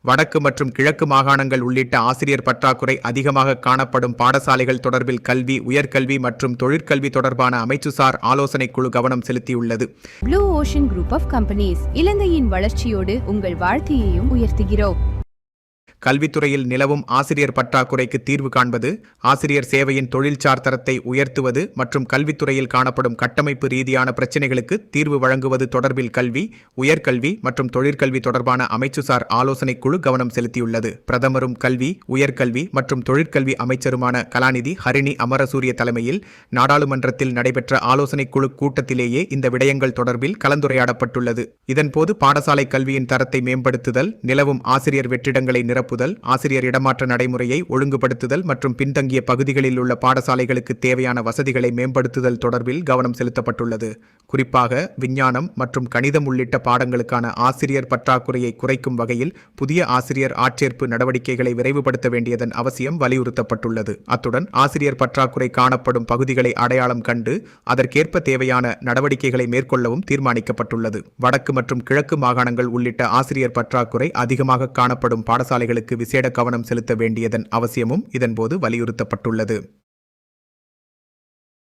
வடக்கு மற்றும் கிழக்கு மாகாணங்கள் உள்ளிட்ட ஆசிரியர் பற்றாக்குறை அதிகமாக காணப்படும் பாடசாலைகள் தொடர்பில் கல்வி, உயர்கல்வி மற்றும் தொழிற்கல்வி தொடர்பான அமைச்சுசார் ஆலோசனைக் குழு கவனம் செலுத்தியுள்ளது. Blue Ocean Group of Companies இலங்கையின் வளர்ச்சியோடு உங்கள் வாழ்க்கையையும் உயர்த்துகிறோம். கல்வித்துறையில் நிலவும் ஆசிரியர் பற்றாக்குறைக்கு தீர்வு காண்பது, ஆசிரியர் சேவையின் தொழில்சார் தரத்தை உயர்த்துவது மற்றும் கல்வித்துறையில் காணப்படும் கட்டமைப்பு ரீதியான பிரச்சினைகளுக்கு தீர்வு வழங்குவது தொடர்பில் கல்வி, உயர்கல்வி மற்றும் தொழிற்கல்வி தொடர்பான அமைச்சுசார் ஆலோசனைக் குழு கவனம் செலுத்தியுள்ளது. பிரதமரும் கல்வி, உயர்கல்வி மற்றும் தொழிற்கல்வி அமைச்சருமான கலாநிதி ஹரிணி அமரசூரிய தலைமையில் நாடாளுமன்றத்தில் நடைபெற்ற ஆலோசனைக் குழு கூட்டத்திலேயே இந்த விடயங்கள் தொடர்பில் கலந்துரையாடப்பட்டுள்ளது. இதன்போது பாடசாலை கல்வியின் தரத்தை மேம்படுத்துதல், நிலவும் ஆசிரியர் வெற்றிடங்களை நிரப்புதல், ஆசிரியர் இடமாற்ற நடைமுறையை ஒழுங்குபடுத்துதல் மற்றும் பின்தங்கிய பகுதிகளில் உள்ள பாடசாலைகளுக்கு தேவையான வசதிகளை மேம்படுத்துதல் தொடர்பில் கவனம் செலுத்தப்பட்டுள்ளது. குறிப்பாக விஞ்ஞானம் மற்றும் கணிதம் உள்ளிட்ட பாடங்களுக்கான ஆசிரியர் பற்றாக்குறையை குறைக்கும் வகையில் புதிய ஆசிரியர் ஆட்சேர்ப்பு நடவடிக்கைகளை விரைவுபடுத்த வேண்டியதன் அவசியம் வலியுறுத்தப்பட்டுள்ளது. அத்துடன் ஆசிரியர் பற்றாக்குறை காணப்படும் பகுதிகளை அடையாளம் கண்டு அதற்கேற்ப தேவையான நடவடிக்கைகளை மேற்கொள்ளவும் தீர்மானிக்கப்பட்டுள்ளது. வடக்கு மற்றும் கிழக்கு மாகாணங்கள் உள்ளிட்ட ஆசிரியர் பற்றாக்குறை அதிகமாக காணப்படும் பாடசாலைகளுக்கு விசேட கவனம் செலுத்த வேண்டியதன் அவசியமும் இதன்போது வலியுறுத்தப்பட்டுள்ளது.